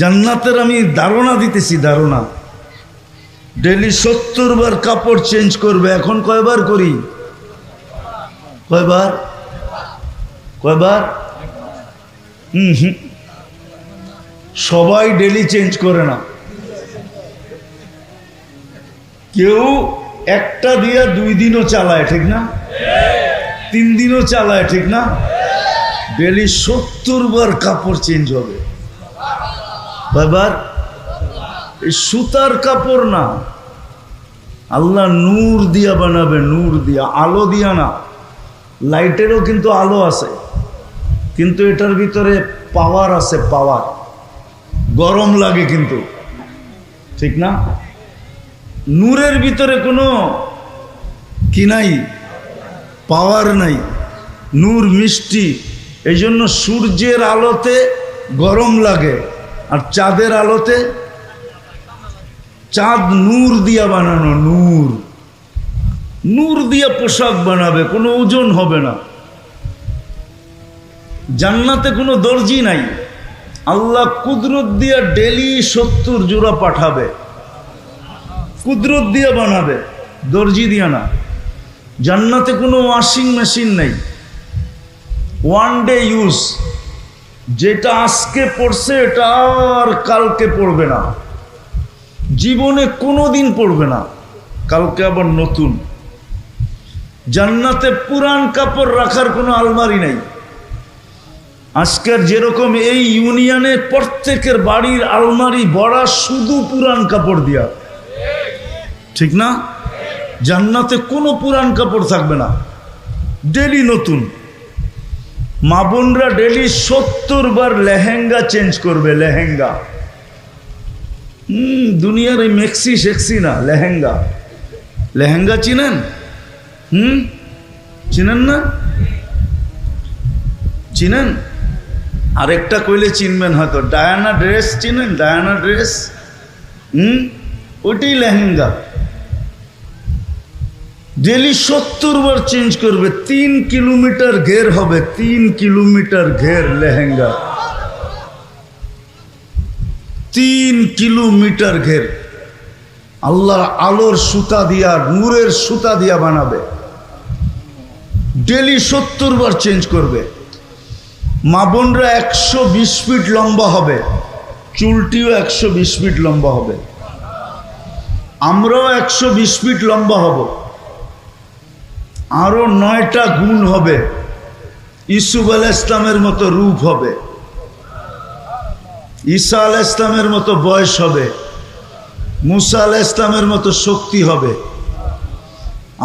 জান্নাতের আমি ধারণা দিতেছি, ধারণা। ডেলি 70 বার কাপড় চেঞ্জ করবে। এখন কয়বার করি? কয়বার? কয়বার? সবাই ডেলি চেঞ্জ করে না। কেউ একটা দিয়া 2 দিনও চালায়, ঠিক না? 3 দিনও চালায়, ঠিক না? ডেলি 70 বার কাপড় চেঞ্জ হবে। কয়বার? এই সুতার কাপড় না, আল্লাহ নূর দিয়া বানাবে, নূর দিয়া, আলো দিয়া না। লাইটেরও কিন্তু আলো আছে, কিন্তু এটার ভিতরে পাওয়ার আছে, পাওয়ার। গরম লাগে কিন্তু, ঠিক না? নূরের ভিতরে কোনো কি নাই, পাওয়ার নাই। নূর মিষ্টি, এই জন্য সূর্যের আলোতে গরম লাগে, আর চাঁদের আলোতে, চাঁদ নূর দিয়া বানানো, নূর, নূর দিয়া পোশাক বানাবে, কোনো ওজন হবে না। জান্নাতে কোনো দর্জি নাই, আল্লাহ কুদরত দিয়া ডেলি 70 জোড়া পাঠাবে, কুদরত দিয়া বানাবে, দর্জি দিয়া না। জান্নাতে কোনো ওয়াশিং মেশিন নাই, 1 ডে ইউজ। যেটা আজকে পড়ছে এটা আর কালকে পড়বে না, জীবনে কোনো দিন পড়বে না, কালকে আবার নতুন। জান্নাতে পুরান কাপড় রাখার কোনো আলমারি নাই। আজকের যেরকম এই ইউনিয়নে প্রত্যেকের বাড়ির আলমারি ভরা শুধু পুরান কাপড় দিয়া, ঠিক না? জান্নাতে কোনো পুরান কাপড় থাকবে না, ডেলি নতুন। মা বোনরা ডেলি 70 বার লেহেঙ্গা চেঞ্জ করবে, লেহেঙ্গা। দুনিয়ার এই মেক্সি শেক্সি না, লেহেঙ্গা। লেহেঙ্গা চিনেন? চিনেন না? চিনেন? আরেকটা কইলে চিনবেন হয়তো, ডায়ানা ড্রেস চিনেন? ডায়ানা ড্রেস, ওইটাই লেহেঙ্গা। ডেলি 70 বার চেঞ্জ করবে। 3 কিলোমিটার ঘের হবে, 3 কিলোমিটার ঘের লেহেঙ্গা, 3 কিলোমিটার ঘের। আল্লাহ আলোর সুতা দিয়া, নূরের সুতা দিয়া বানাবে, ডেলি 70 বার চেঞ্জ করবে। মা বোনরা 120 ফিট লম্বা হবে, চুলটিও 120 ফিট লম্বা হবে। আমরাও 120 ফিট লম্বা হব, আরো 9টা গুণ হবে। ইসুফ আলাইহিস ইসলামের মতো রূপ হবে, ঈসা আলাইহিস ইসলামের মতো বয়স হবে, মুসা আলাইহিস ইসলামের মতো শক্তি হবে,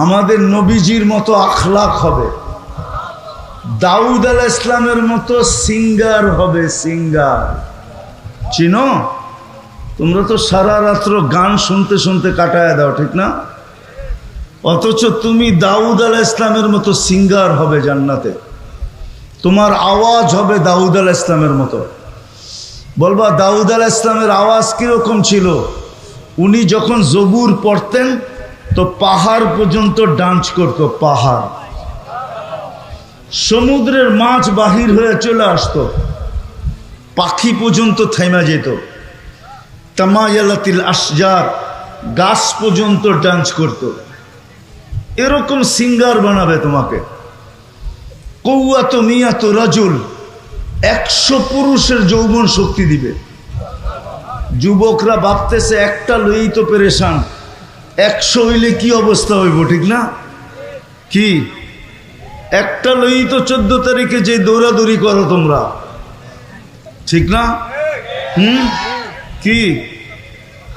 আমাদের নবীজির মতো আখলাক হবে, দাউদ আলাইহিস ইসলামের মতো সিঙ্গার হবে, সিঙ্গার। চিনো? তোমরা তো সারা রাত্র গান শুনতে শুনতে কাটায় দাও, ঠিক না? অথচ তুমি দাউদ আলাইহিস ইসলামের মতো সিঙ্গার হবে জান্নাতে। তোমার আওয়াজ হবে দাউদ আলাইহিস ইসলামের মতো। বলবা দাউদ আলাইহিস ইসলামের আওয়াজ কিরকম ছিল? উনি যখন জবুর পড়তেন তো পাহাড় পর্যন্ত ডান্স করত, পাহাড়। সমুদ্রের মাছ বাহির হয়ে চলে আসতো, পাখি পর্যন্ত থেমে যেত। তামায়ালাতিল আশজার, গাছ পর্যন্ত ডান্স করত। এরকম সিঙ্গার বানাবে তোমাকে। কওয়াত মিয়াত রাজুল, 100 পুরুষের যৌবন শক্তি দিবে। যুবকরা ভাবতেছে একটা লই তো পেরেশান, 100 হইলে কি অবস্থা হইব, ঠিক না? কি একটা লই তো 14 তারিখে যে দৌড়াদৌড়ি করো তোমরা, ঠিক না? কি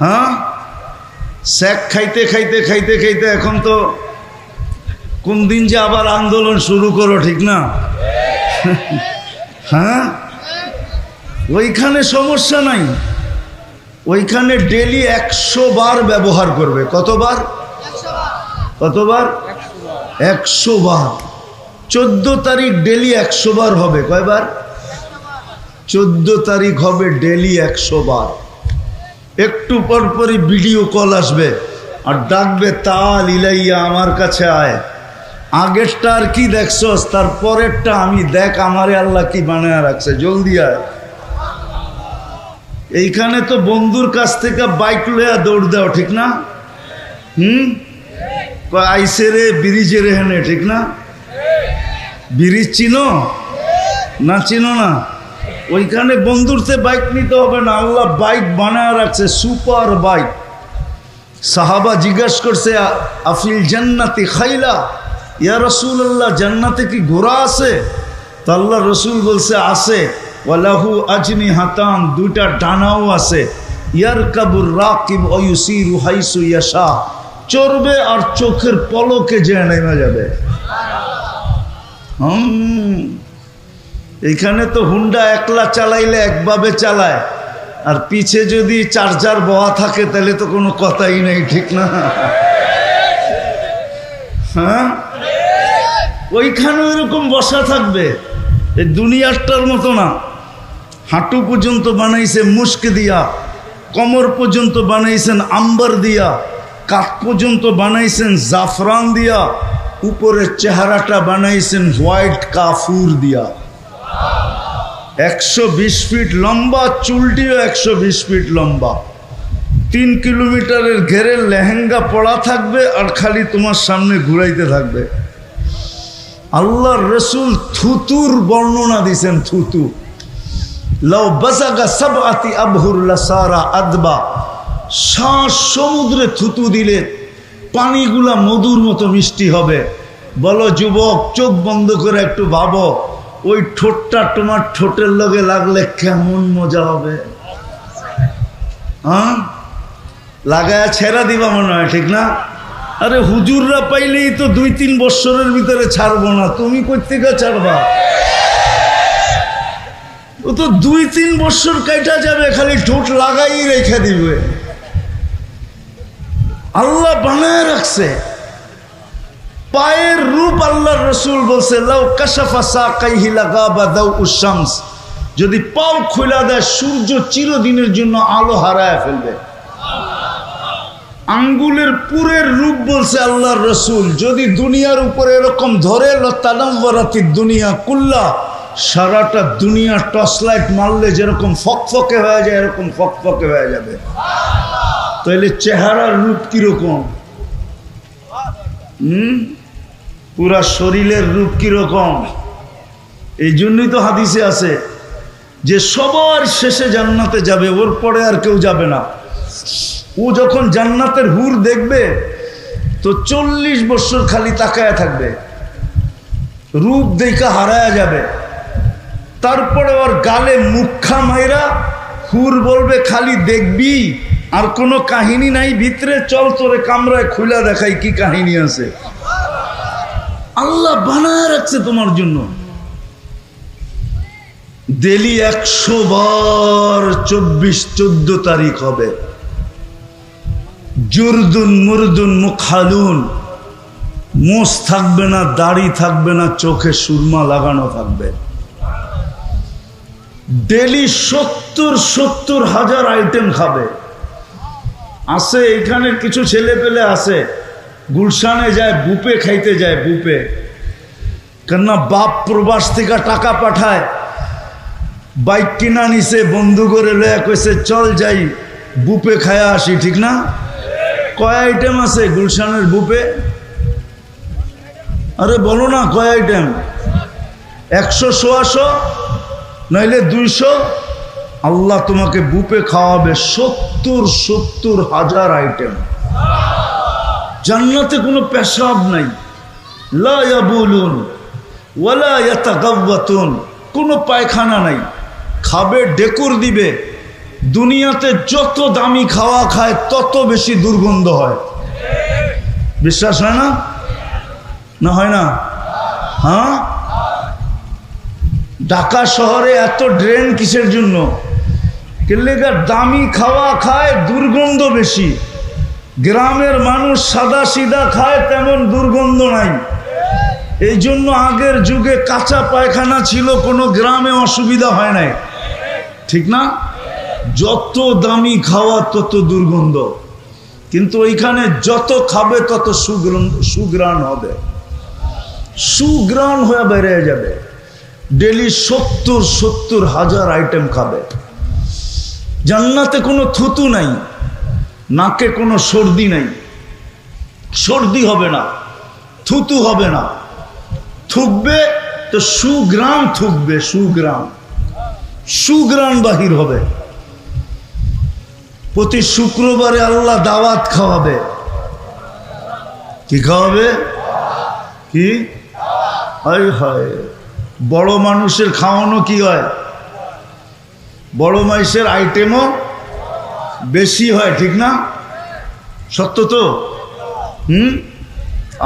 হ্যাঁ, স্যাক খাইতে খাইতে খাইতে খাইতে এখন তো কোন দিন যে আবার আন্দোলন শুরু করো, ঠিক না? হ্যাঁ, ওইখানে সমস্যা নাই, ওইখানে ডেলি 100 বার ব্যবহার করবে। কতবার? কতবার? 100 বার। 14 তারিখ ডেলি 100 বার হবে। কয়বার? 14 তারিখ হবে ডেলি 100 বার। একটু পরপরই ভিডিও কল আসবে আর ডাকবে, তাল ইলাইয়া, আমার কাছে আয়। আগেরটা আর কি দেখছস, তার পরেরটা আমি দেখ, আমারে আল্লাহ কি বানায় রাখছে, জলদি আয়। এইখানে তো বন্ধুর কাছ থেকে বাইক লইয়া দৌড় দাও, ঠিক না? আইসে রে ব্রিজে রে হেনে, ঠিক না? ব্রিজ চিনো না? চিনো না? ওইখানে বন্ধুরতে বাইক নিতে হবে না, আল্লাহ বাইক বানায় রাখছে, সুপার বাইক। সাহাবা জিজ্ঞাসা করছে, আফিল জান্নাতি খাইলা, ইয়া রাসূলুল্লাহ, জান্নাতে কি ঘোড়া আছে? তো আল্লাহ রসুল বলছে আছে, ওয়ালাহু আজনিহাতান, দুইটা ডানাও আছে, ইয়ারকাবুর রাকিব ওয়া ইউসিরু হাইসু ইয়াশা, চড়বে আর চোখের পলকে যে নেমে যাবে। এইখানে তো হুন্ডা একলা চালাইলে একভাবে চালায়, আর পিছে যদি চার্জার বহা থাকে তাহলে তো কোনো কথাই নেই, ঠিক না? হ্যাঁ, ওইখানে ওইরকম বসা থাকবে, এই দুনিয়াটার মতো না। হাঁটু পর্যন্ত বানাইছে মুস্ক দিয়া, কোমর পর্যন্ত বানাইছেন আম্বার দিয়া, কাঠ পর্যন্ত বানাইছেন জাফরান দিয়া, উপরের চেহারাটা বানাইছেন হোয়াইট কাফুর দিয়া। 120 ফিট লম্বা, চুলটিও 120 ফিট লম্বা, 3 কিলোমিটারের ঘেরে লেহেঙ্গা পড়া থাকবে আর খালি তোমার সামনে ঘুরাইতে থাকবে। আল্লাহর রসুল থুতুর বর্ণনা দিছেন, থুতু লাউ বাসাগা সাবআতি আবহুর লাসারা আদবা, শ্বাস সমুদ্রে থুতু দিলে পানিগুলা মধুর মতো মিষ্টি হবে। বলো যুবক, চোখ বন্ধ করে একটু ভাবো, ওই ঠোঁটটা তোমার ঠোঁটের লগে লাগলে কেমন মজা হবে। হ্যাঁ, লাগায়া ছেড়া দিবা মনে হয়, ঠিক না? আরে হুজুররা পাইলেই তো 2-3 বছরের ভিতরে ছাড়বো না, তুমি কই থেকে ছাড়বা? ও তো 2-3 বছর কাটা যাবে, খালি ঠোঁট লাগাই রেখে দিবে। আল্লাহ বানায় রাখছে পায়ের রূপ। আল্লাহর রসুল বলছে, লাউ কাশাফা সাকাইহি লাগাবা দাউউশ শামস, যদি পাও খোলা দেয় সূর্য চিরদিনের জন্য আলো হারায় ফেলবে। আঙ্গুলের পুরের রূপ বলছে আল্লাহর রসুল, যদি দুনিয়ার উপরে এরকম ধরে, লতানাওয়ারাতিদ দুনিয়া কুল্লা, সারাটা দুনিয়া টর্চলাইট মারলে যেরকম ফকফকে হয়ে যায় এরকম ফকফকে হয়ে যাবে। তাহলে চেহারার রূপ কিরকম? পুরা শরীরের রূপ কিরকম? এই জন্যই তো হাদিসে আছে যে সবার শেষে জান্নাতে যাবে, ওর পরে আর কেউ যাবে না। ও যখন জান্নাতের হুর দেখবে তো 40 বছর খালি তাকায়া থাকবে, রূপ দেখা হারায়া যাবে। তারপরে ওর গালে মুখা মাইরা হুর বলবে, খালি দেখবি আর কোনো কাহিনী নাই ভিতরে, চল তোরে কামরায় খুলে দেখাই কি কাহিনী আছে। আল্লাহ বানায় রাখছে তোমার জন্য। ডেলি 100 বার 24-14 তারিখ হবে। জুরদুন মুরদুন মুখালুন, মোষ থাকবে না, দাড়ি থাকবে না, চোখে সুরমা লাগানো থাকবে। ডেলি 70 হাজার আইটেম খাবে। আছে এখানে কিছু ছেলে পেলে আছে, গুলশানে যায় বুপে খাইতে যায়, বুপে। কেননা বাপ প্রবাস থেকে টাকা পাঠায়, বাইক কিনা নিছে, বন্ধু করে লয়া কইছে চল যাই বুপে খায়া আসি, ঠিক না? কয় আইটেম আছে গুলশানের বুপে? আরে বলো না কয় আইটেম? 100-100 নইলে 200। আল্লাহ তোমাকে বুপে খাওয়াবে 70 হাজার আইটেম। জান্নাতে কোনো পেশাব নাই, লা ইয়াবুলুন ওয়ালা ইয়াতাগাওয়াতুন, কোনো পায়খানা নাই। খাবে ডেকুর দিবে। দুনিয়াতে যত দামি খাওয়া খায় তত বেশি দুর্গন্ধ হয়, বিশ্বাস হয় না? না হয় না? হ্যাঁ, ঢাকা শহরে এত ড্রেন কিসের জন্য? কেলেগা দামি খাওয়া খায়, দুর্গন্ধ বেশি। গ্রামের মানুষ সাদা সিধা খায়, তেমন দুর্গন্ধ নাই। এই জন্য আগের যুগে কাঁচা পায়খানা ছিল, কোনো গ্রামে অসুবিধা হয় নাই, ঠিক না? যত দামি খাওয়া তত দুর্গন্ধ, কিন্তু ওইখানে যত খাবে তত সুগ্রাণ হবে, সুগ্রাণ হয়ে বেড়ে যাবে। ডেলি 70 হাজার আইটেম খাবে। জান্নাতে কোনো থুতু নাই, নাকে কোনো সর্দি নাই, সর্দি হবে না, থুতু হবে না। থুকবে তো সুগ্রাম থুকবে, সুগ্রাম, সুগ্রাম বাহির হবে। প্রতি শুক্রবারে আল্লাহ দাওয়াত খাওয়াবে। কি খাওয়াবে? কি? হায় হায়, বড় মানুষের খাওয়ানো কি হয়? বড় মানুষের আইটেমও বেশি হয়, ঠিক না? সত্য তো?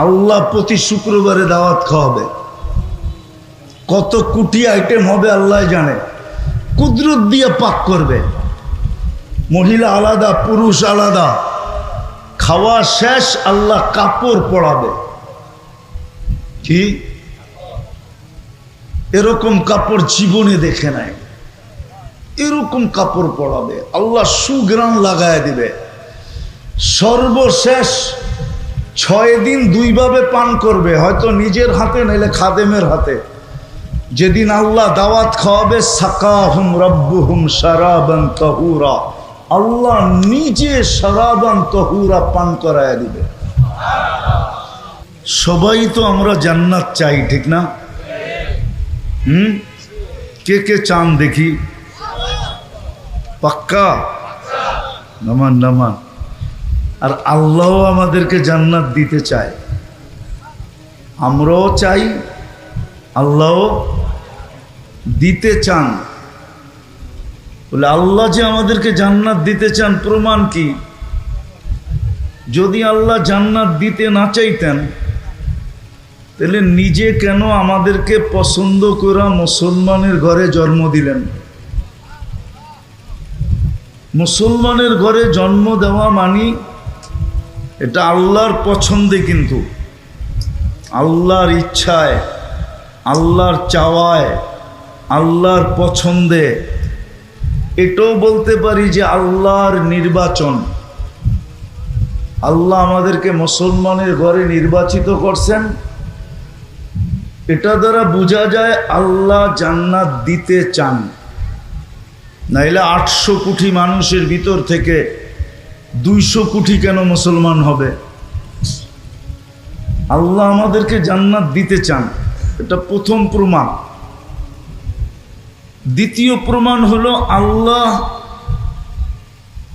আল্লাহ প্রতি শুক্রবারে দাওয়াত খাওয়াবে। কত কোটি আইটেম হবে আল্লাহ জানে। কুদরত দিয়ে পাক করবে। মহিলা আলাদা, পুরুষ আলাদা। খাওয়া শেষ, আল্লাহ কাপড় পরাবে। কি এরকম কাপড় জীবনে দেখে নাই। এরকম কাপড় পরাবে, আল্লাহ সুগ্রাম লাগায় দিবে। সর্বশেষ 6 দিন 2 ভাবে পান করবে, হয়তো নিজের হাতে নাইলে খাদেমের হাতে। যেদিন আল্লাহ দাওয়াত খাওয়াবে, সাকাহুম রাব্বুহুম শারাবান তাহুরা, আল্লাহ নিজে শারাবান তাহুরা পান করায় দিবে। সবাই তো আমরা জান্নাত চাই, ঠিক না? কে কে চান দেখি? পাক্কা? নামান নামান। আর আল্লাহ আমাদেরকে জান্নাত দিতে চায়, আমরাও চাই, আল্লাহও দিতে চান। বলে আল্লাহ যে আমাদেরকে জান্নাত দিতে চান, প্রমাণ কি? যদি আল্লাহ জান্নাত দিতে না চাইতেন, তাহলে নিজে কেন আমাদেরকে পছন্দ করা মুসলমানের ঘরে জন্ম দিলেন? মুসলমানের ঘরে জন্ম দেওয়া মানি এটা আল্লাহর পছন্দে, কিন্তু আল্লাহর ইচ্ছায়, আল্লাহর চাওয়ায়, আল্লাহর পছন্দে। এটাও বলতে পারি যে আল্লাহর নির্বাচন। আল্লাহ আমাদেরকে মুসলমানের ঘরে নির্বাচিত করছেন। এটা দ্বারা বোঝা যায় আল্লাহ জান্নাত দিতে চান। নাইলে 800 কোটি মানুষের ভিতর থেকে 200 কোটি কেন মুসলমান হবে? আল্লাহ আমাদেরকে জান্নাত দিতে চান, এটা প্রথম প্রমাণ। দ্বিতীয় প্রমাণ হলো আল্লাহ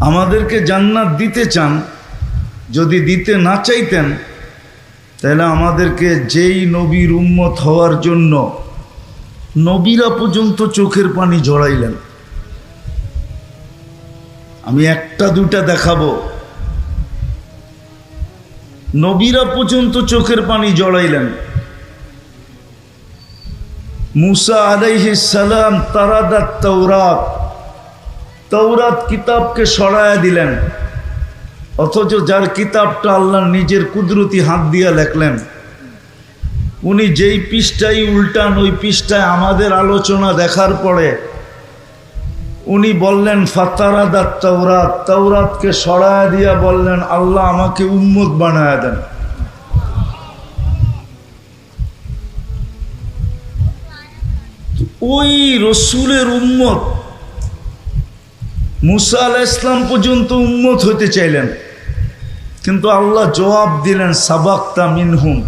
আমাদেরকে জান্নাত দিতে চান। যদি দিতে না চাইতেন, তাহলে আমাদেরকে যেই নবীর উম্মত হওয়ার জন্য নবীরা পর্যন্ত চোখের পানি ঝরাইলেন। আমি 1-2টা দেখাবো। নবীরা পর্যন্ত চোখের পানি জড়াইলেন। মুসা আলাইহিস সালাম তারাদাত তাওরাত, তাওরাত কিতাবকে সরায়া দিলেন। অথচ যার কিতাবটা আল্লাহ নিজের কুদরতি হাত দিয়া লেখলেন, উনি যেই পৃষ্ঠায় উল্টান, ওই পৃষ্ঠায় আমাদের আলোচনা দেখার পরে উনি বললেন ফাতারাদাত তাওরাত, তাওরাতকে সরায়া দিয়া বললেন আল্লাহ আমাকে উম্মত বানায়া দেন। ওই রসুলের উম্মত মুসা আলাইহিস সালাম পর্যন্ত উম্মত হইতে চাইলেন, কিন্তু আল্লাহ জবাব দিলেন সাবাক্তা মিনহুম,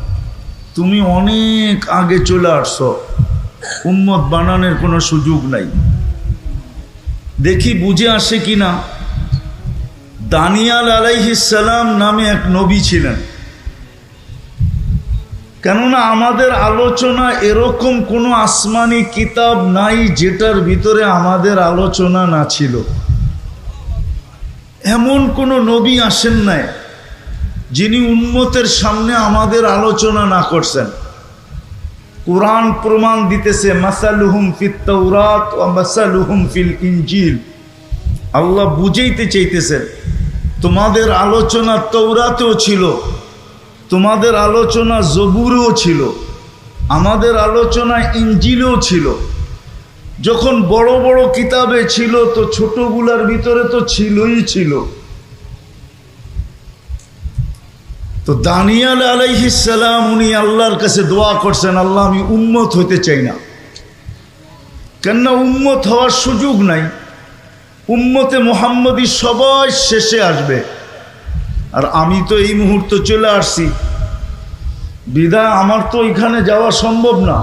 তুমি অনেক আগে চলে আসছো, উম্মত বানানোর কোনো সুযোগ নাই। দেখি বুঝে আসে কিনা। দানিয়াল আলাইহিস সালাম নামে এক নবী ছিলেন। কেননা আমাদের আলোচনা এরকম কোনো আসমানি কিতাব নাই যেটার ভিতরে আমাদের আলোচনা না ছিল। এমন কোনো নবী আসেন নাই যিনি উম্মতের সামনে আমাদের আলোচনা না করছেন। কুরআন প্রমাণ দিতেছে মাসালুহুম ফিত তাওরাত ওয়া মাসালুহুম ফিল ইনজিল। আল্লাহ বুঝাইতে চাইতেছেন তোমাদের আলোচনা তাওরাতেও ছিল, তোমাদের আলোচনা জবুরেও ছিল, আমাদের আলোচনা ইনজিলেও ছিল। যখন বড় বড় কিতাবে ছিল তো ছোটগুলার ভিতরে তো ছিলই ছিল। তো দানিয়াল আলাইহিস সালাম উনি আল্লাহর কাছে দোয়া করছেন, আল্লাহ আমি উম্মত হইতে চাই না, কেননা উম্মত হওয়ার সুযোগ নাই। উম্মতে মুহাম্মদী সবাই শেষে আসবে, আর আমি তো এই মুহূর্তে চলে আসছি, বিধায় আমার তো এখানে যাওয়া সম্ভব না,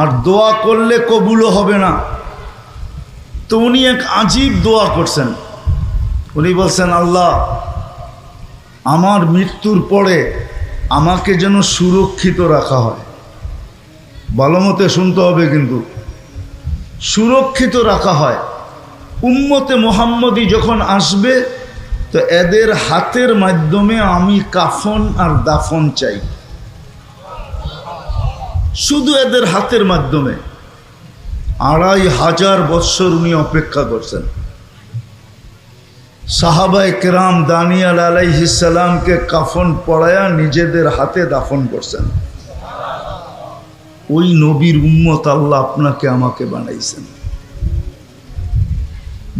আর দোয়া করলে কবুলও হবে না। তো উনি এক আজীব দোয়া করছেন। উনি বলছেন, আল্লাহ আমার মৃত্যুর পরে আমাকে যেন সুরক্ষিত রাখা হয়। ভালো মতে শুনতে হবে কিন্তু, সুরক্ষিত রাখা হয়। উম্মতে মুহাম্মদী যখন আসবে তো এদের হাতের মাধ্যমে আমি কাফন আর দাফন চাই, শুধু এদের হাতের মাধ্যমে। 2500 বৎসর উনি অপেক্ষা করছেন। সাহাবায়ে কেরাম দানিয়াল আলাইহিস সালামকে কাফন পরায়া নিজেদের হাতে দাফন করছেন। ওই নবীর উম্মত আল্লাহ আপনাকে আমাকে বানাইছেন।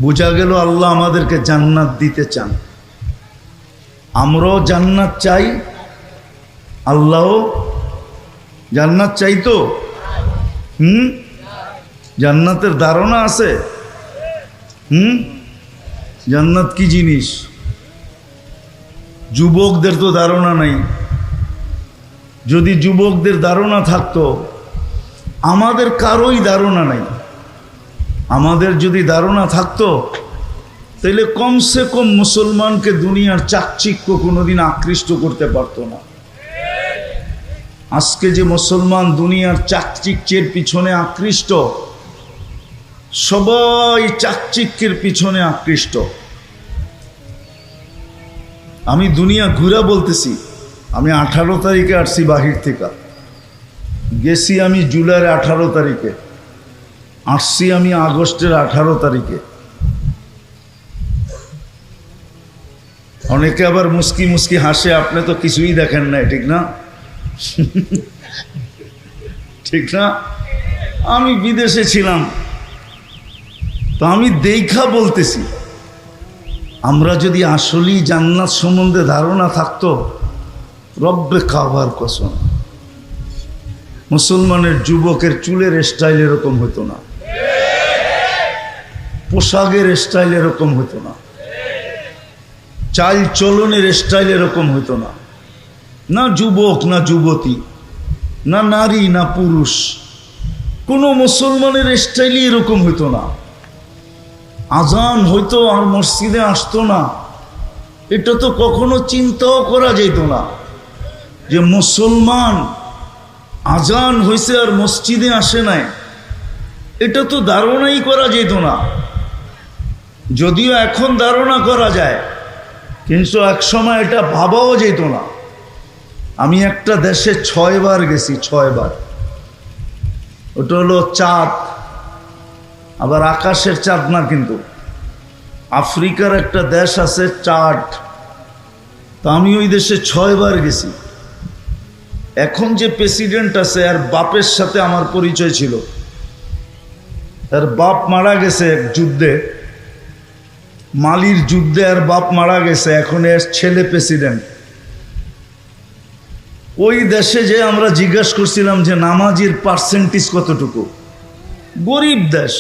বোঝা গেল আল্লাহ আমাদেরকে জান্নাত দিতে চান, আমরাও জান্নাত চাই, আল্লাহও জান্নাত চাই। তো জান্নাতের ধারণা আছে? জান্নাত কি জিনিস? যুবকদের তো ধারণা নাই। যদি যুবকদের ধারণা থাকতো, আমাদের কারোই ধারণা নাই। আমাদের যদি ধারণা থাকতো তাহলে কমসে কম মুসলমানকে দুনিয়ার চাকচিক্য কোনোদিন আকৃষ্ট করতে পারতো না। আজকে যে মুসলমান দুনিয়ার চাকচিক্যের পিছনে আকৃষ্ট, সবাই চাকচিক্যের পিছনে আকৃষ্ট। আমি দুনিয়া ঘুরা বলতেছি। আমি 18 তারিখে আসছি বাহির থেকে, গেছি আমি জুলাইয়ের 18 তারিখে, আসছি আমি আগস্টের 18 তারিখে। অনেকে আবার মুস্কি মুস্কি হাসে, আপনি তো কিছুই দেখেন না, ঠিক না? ঠিক না? আমি বিদেশে ছিলাম, তো আমি দেখা বলতেছি। আমরা যদি আসলেই জান্নাত সম্বন্ধে ধারণা থাকতো, রব্বে কাবার কসম, মুসলমানের যুবকের চুলের স্টাইল এরকম হতো না, পোশাকের স্টাইল এরকম হতো না, চাল চলনের স্টাইল এরকম হতো না। না যুবক না যুবতী, না নারী না পুরুষ, কোনো মুসলমানের স্টাইলই এরকম হতো না। আজান হইতো আর মসজিদে আসতো না, এটা তো কখনো চিন্তাও করা যেত না যে মুসলমান আজান হয়েছে আর মসজিদে আসে নাই। এটা তো ধারণাই করা যেত না। যদিও এখন ধারণা করা যায়, কিন্তু এক সময় এটা ভাবাও যেত না। আমি একটা দেশে 6 বার গেছি, 6 বার। ওটা হলো চাঁদ, আবার আকাশের চাঁদ না, কিন্তু আফ্রিকার একটা দেশ আছে চাঁদ। তো আমি ওই দেশে 6 বার গেছি। এখন যে প্রেসিডেন্ট আছে আর বাপের সাথে আমার পরিচয় ছিল। তার বাপ মারা গেছে এক যুদ্ধে, মালির যুদ্ধে, আর বাপ মারা গেছে। এখন এর ছেলে প্রেসিডেন্ট। ওই দেশে যে আমরা জিজ্ঞাসা করছিলাম যে নামাজির পার্সেন্টেজ কতটুকু। গরিব দেশ,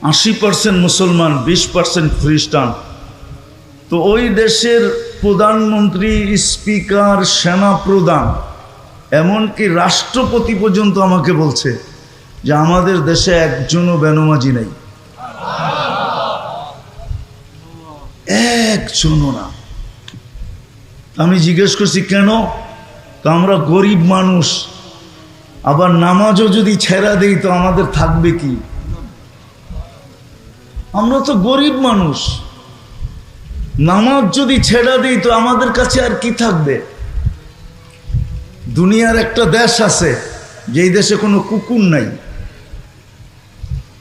80% মুসলমান, 20% খ্রিস্টান। তো ওই দেশের প্রধানমন্ত্রী, স্পিকার, সেনা প্রধান, এমনকি রাষ্ট্রপতি পর্যন্ত আমাকে বলছে যে আমাদের দেশে একজনও বেনামাজি নাই, একজনও না। আমি জিজ্ঞেস করছি কেন? তো আমরা গরিব মানুষ, আবার নামাজও যদি ছেড়া দেই তো আমাদের থাকবে কি? আমরা তো গরিব মানুষ, নামাজ যদি ছেড়া দিই তো আমাদের কাছে আর কি থাকবে? দুনিয়ার একটা দেশ আছে যেই দেশে কোনো কুকুর নাই,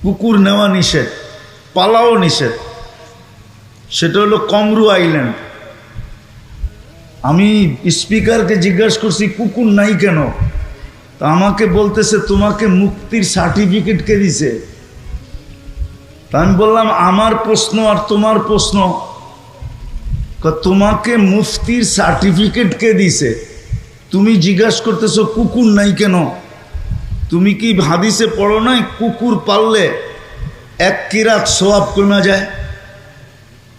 কুকুর নেওয়া নিষেধ, পালাও নিষেধ। সেটা হলো কমরু আইল্যান্ড। আমি স্পিকারকে জিজ্ঞাসা করছি কুকুর নাই কেন? তা আমাকে বলতেছে তোমাকে মুক্তির সার্টিফিকেট কে দিছে? তা আমি বললাম আমার প্রশ্ন আর তোমার প্রশ্ন। তোমাকে মুফতির সার্টিফিকেট কে দিছে? তুমি জিজ্ঞাসা করতেছো কুকুর নাই কেন? তুমি কি হাদিসে পড়ো নাই কুকুর পাললে এক কিরাত সওয়াব কমা যায়।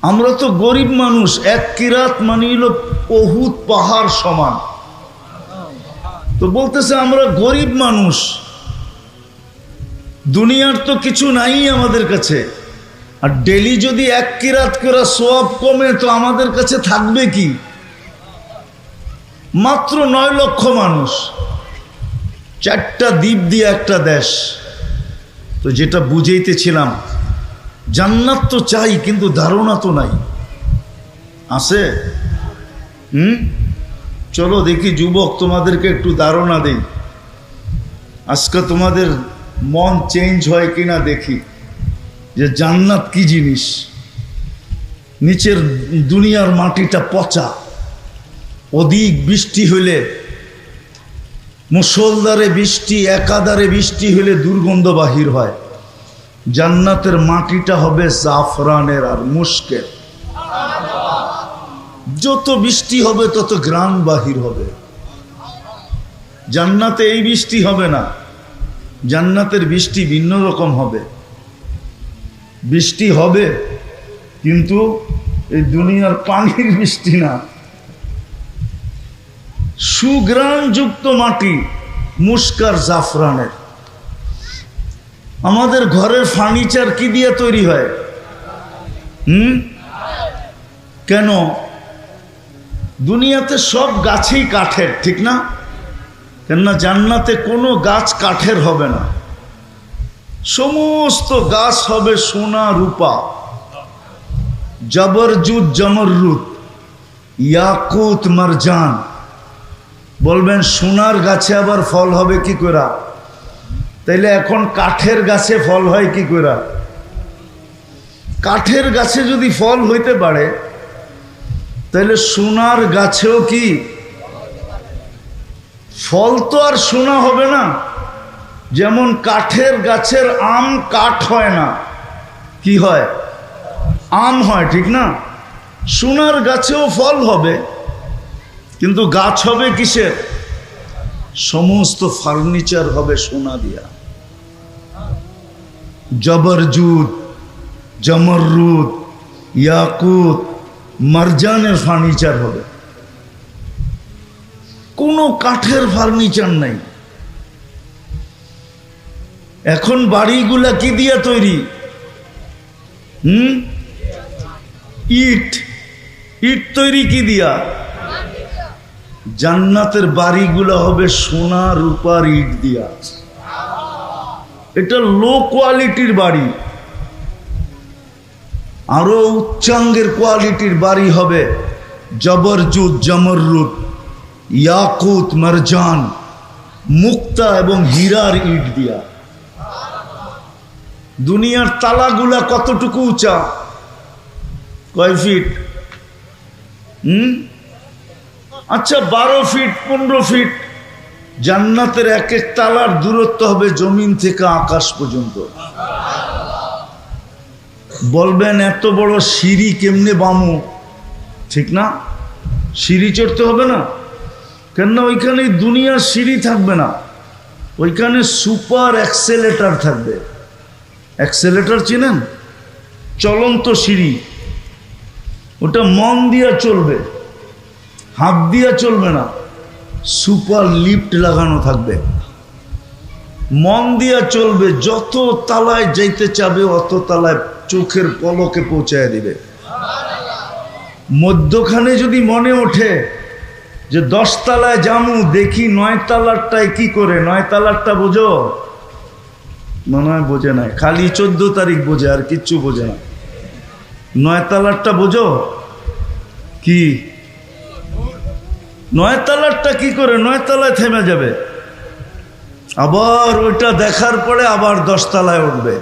আমরা তো গরিব মানুষ, এক কিরাত মানে হলো উহুদ পাহাড় সমান। তো বলতেছে আমরা গরিব মানুষ, দুনিয়ার তো কিছু নাই আমাদের কাছে, আর ডেলি যদি এক কিরাত করে সওয়াব কমে তো আমাদের কাছে থাকবে কি? মাত্র 9 লক্ষ মানুষ, 4টা দ্বীপ দিয়ে একটা দেশ। তো যেটা বুঝাইতেছিলাম, জান্নাত তো চাই কিন্তু ধারণা তো নাই, আছে? চলো দেখি যুবক, তোমাদেরকে একটু ধারণা দেই। আজকে তোমাদের মন চেঞ্জ হয় কিনা দেখি, যে জান্নাত কি জিনিস। নিচের দুনিয়ার মাটিটা পচা, অধিক বৃষ্টি হইলে, মুষলধারে বৃষ্টি, একাধারে বৃষ্টি হইলে দুর্গন্ধ বাহির হয়। জান্নাতের মাটিটা হবে জাফরানের আর মুশকের, যত বৃষ্টি হবে তত ঘ্রাণ বাহির হবে। জান্নাতে এই বৃষ্টি হবে না, জান্নাতের বৃষ্টি ভিন্ন রকম হবে। বৃষ্টি হবে কিন্তু এই দুনিয়ার পানির বৃষ্টি না, সুঘ্রাণযুক্ত মাটি, মুশকার জাফরানের। আমাদের ঘরের ফার্নিচার কি দিয়ে তৈরি হয়? কেন? দুনিয়াতে সব গাছেই কাঠের, ঠিক না? কেননা জান্নাতে কোনো গাছ কাঠের হবে না, সমস্ত গাছ হবে সোনা রূপা, জবরজুদ জমররুদ, ইয়াকুত মারজান। বলবেন সোনার গাছে আবার ফল হবে কি করে? তাইলে এখন কাঠের গাছে ফল হয় কি করে? কাঠের গাছে যদি ফল হইতে পারে তাহলে সোনার গাছেও কি ফল? তো আর সোনা হবে না। যেমন কাঠের গাছের আম কাঠ হয় না, কি হয়? আম হয়, ঠিক না? সোনার গাছেও ফল হবে, কিন্তু গাছ হবে কিসের? সমস্ত ফার্নিচার হবে সোনা দিয়া। জবরজুদ জমররুদ ইয়াকুত মারজানের ফার্নিচার হবে, কোনো কাঠের ফার্নিচার নাই। এখন বাড়িগুলা কি দিয়া তৈরি? ইট। ইট তৈরি কি দিয়া? জান্নাতের বাড়িগুলো হবে সোনা রূপার ইট দিয়া। এটা লো কোয়ালিটির বাড়ি। আরো উচ্চাঙ্গের কোয়ালিটির বাড়ি হবে জবরজুদ জমররুদ ইয়াকুত মারজান মুক্তা এবং হীরার ইট দিয়া। দুনিয়ার তালাগুলা কতটুকু উঁচা? কয় ফিট? আচ্ছা 12 ফিট 15 ফিট। জান্নাতের এক এক তালার দূরত্ব হবে জমিন থেকে আকাশ পর্যন্ত। বলবেন এত বড় সিঁড়ি কেমনে বামু? ঠিক না? সিঁড়ি চড়তে হবে না? কেননা ওইখানে দুনিয়ার সিঁড়ি থাকবে না, ওইখানে সুপার অ্যাক্সেলেটার থাকবে। অ্যাক্সেলেটার চিনেন? চলন্ত সিঁড়ি। ওটা মন দিয়া চলবে, হাত দিয়া চলবে না, সুপার লিফট লাগানো থাকবে। মন দিয়া চলবে, যত তালায় যাইতে চাবে অত তালায় চোখের পলকে পৌঁছায় দিবে। মধ্যখানে যদি মনে ওঠে যে 10 তালায় যামু, দেখি 9 তালারটায় কি করে? 9 তালারটা বোঝো? মনে হয় বোঝে নাই, খালি 14 তারিখ বোঝে, আর কিচ্ছু বোঝে না। 9 তালারটা বোঝো কি? 9 তালারটা কি করে? 9 তালায় থেমে যাবে, আবার ওইটা দেখার পরে আবার 10 তালায় উঠবে।